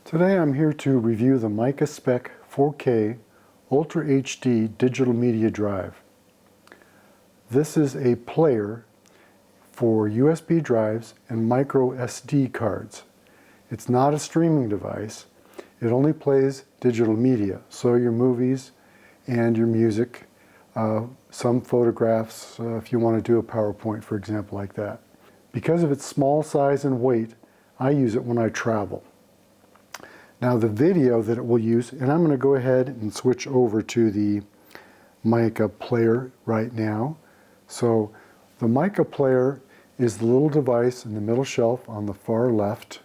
Today I'm here to review the Micca Speck 4K Ultra HD digital media drive. This is a player for USB drives and micro SD cards. It's not a streaming device. It only plays digital media, so your movies and your music, some photographs, if you want to do a PowerPoint, for example, like that. Because of its small size and weight, I use it when I travel. Now the video that it will use, and I'm going to go ahead and switch over to the Micca player right now. So the Micca player is the little device in the middle shelf on the far left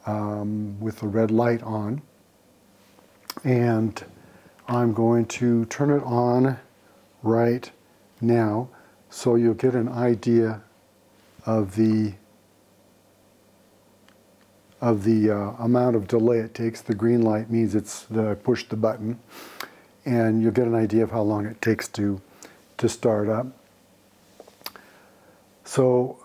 with the red light on. And I'm going to turn it on right now so you'll get an idea of the amount of delay it takes. The green light means it's push the button, and you'll get an idea of how long it takes to start up. So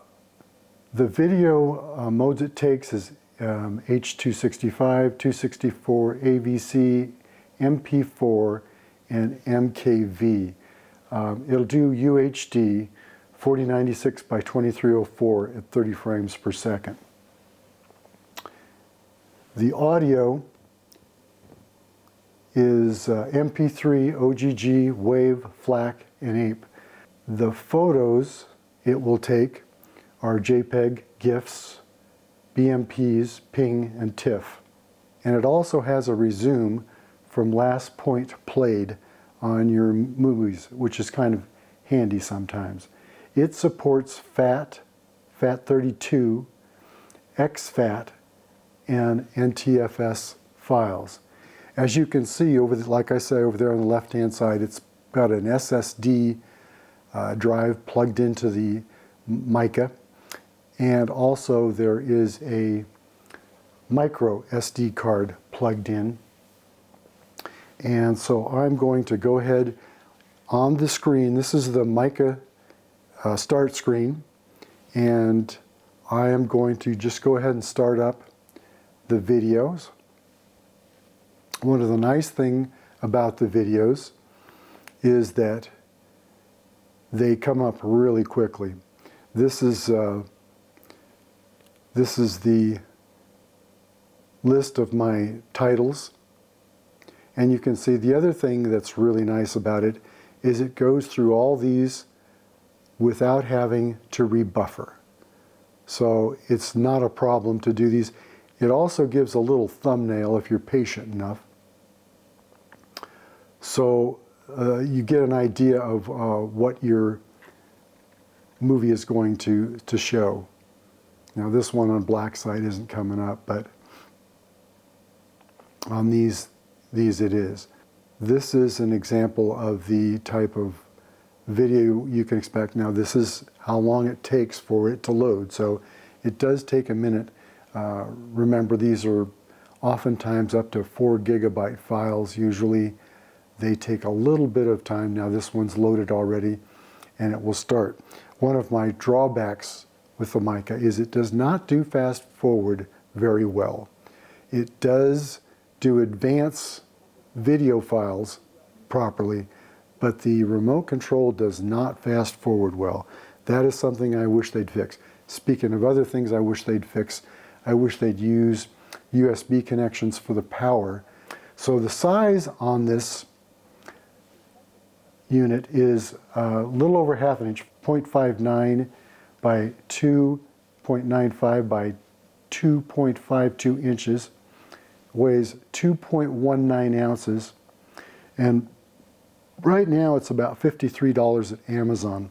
the video modes it takes is H.265, 264, AVC, MP4, and MKV. It'll do UHD 4096 by 2304 at 30 frames per second. The audio is MP3, OGG, WAV, FLAC, and APE. The photos it will take are JPEG, GIFs, BMPs, PNG, and TIFF. And it also has a resume from last point played on your movies, which is kind of handy sometimes. It supports FAT, FAT32, exFAT, and NTFS files. As you can see, like I say, over there on the left-hand side, it's got an SSD drive plugged into the Micca, and also there is a micro SD card plugged in. And so I'm going to go ahead on the screen. This is the Micca start screen, and I am going to just go ahead and start up the videos. One of the nice things about the videos is that they come up really quickly. This is the list of my titles, and you can see the other thing that's really nice about it is it goes through all these without having to rebuffer. So it's not a problem to do these. It also gives a little thumbnail if you're patient enough. So you get an idea of what your movie is going to show. Now this one on black side isn't coming up, but on these it is. This is an example of the type of video you can expect. Now this is how long it takes for it to load, so it does take a minute. Remember, these are oftentimes up to 4 gigabyte files. Usually they take a little bit of time. Now this one's loaded already and it will start. One of my drawbacks with the Micca is it does not do fast forward very well. It does do advance video files properly, but the remote control does not fast forward well. That is something I wish they'd fix. Speaking of other things I wish they'd fix, I wish they'd use USB connections for the power. So the size on this unit is a little over half an inch, 0.59 by 2.95 by 2.52 inches, weighs 2.19 ounces, and right now it's about $53 at Amazon.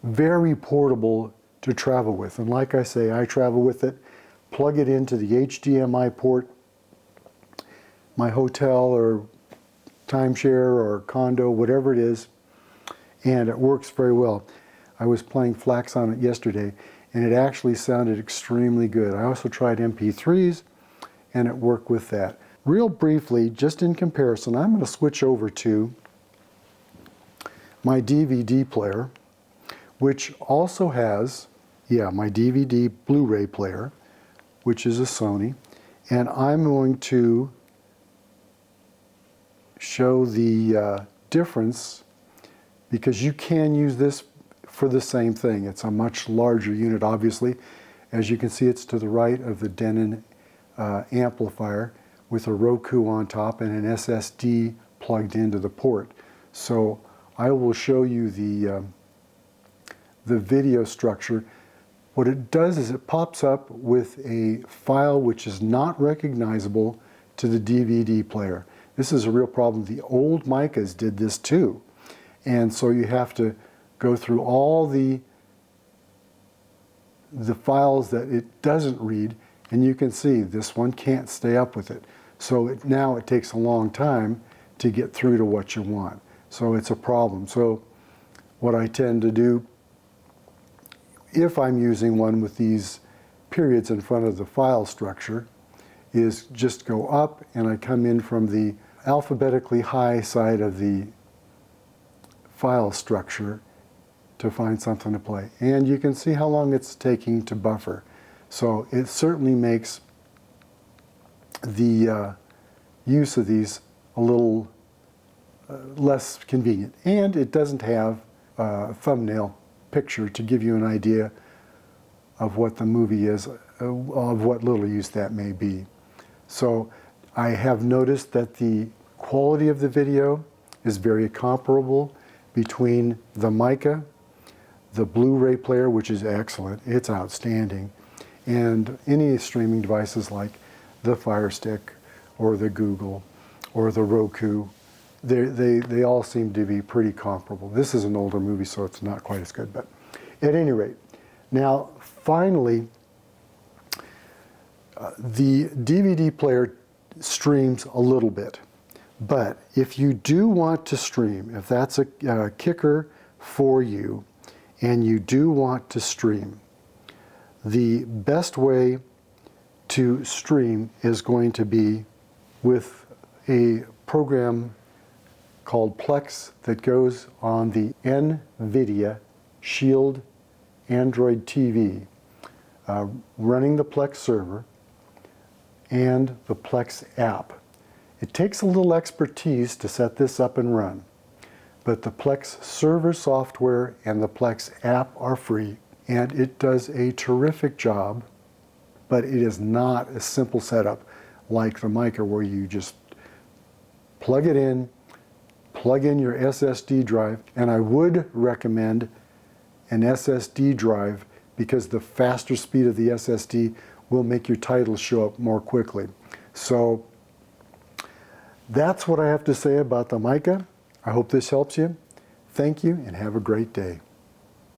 Very portable to travel with, and like I say, I travel with it. Plug it into the HDMI port. My hotel or timeshare or condo, whatever it is, and it works very well. I was playing Flax on it yesterday, and it actually sounded extremely good. I also tried MP3s, and it worked with that. Real briefly, just in comparison, I'm going to switch over to my DVD player, which also has, my DVD Blu-ray player, which is a Sony, And I'm going to show the difference, because you can use this for the same thing. It's a much larger unit, obviously. As you can see, it's to the right of the Denon amplifier with a Roku on top and an SSD plugged into the port. So I will show you the video structure. What it does is it pops up with a file which is not recognizable to the DVD player. This is a real problem. The old Miccas did this too. And so you have to go through all the files that it doesn't read, and you can see this one can't stay up with it. So now it takes a long time to get through to what you want. So it's a problem. So what I tend to do, if I'm using one with these periods in front of the file structure, is just go up, and I come in from the alphabetically high side of the file structure to find something to play. And you can see how long it's taking to buffer. So it certainly makes the use of these a little less convenient. And it doesn't have a thumbnail picture to give you an idea of what the movie is, of what little use that may be. So I have noticed that the quality of the video is very comparable between the Micca, the Blu-ray player, which is excellent, it's outstanding, and any streaming devices like the Fire Stick or the Google or the Roku. They all seem to be pretty comparable. This is an older movie, so it's not quite as good, but at any rate. Now, finally, the DVD player streams a little bit, but if you do want to stream, if that's a kicker for you, and you do want to stream, the best way to stream is going to be with a program called Plex that goes on the NVIDIA Shield Android TV, running the Plex server and the Plex app. It takes a little expertise to set this up and run, but the Plex server software and the Plex app are free, and it does a terrific job, but it is not a simple setup like the Micca, where you just plug it in, plug in your SSD drive, and I would recommend an SSD drive because the faster speed of the SSD will make your titles show up more quickly. So that's what I have to say about the Micca. I hope this helps you. Thank you and have a great day.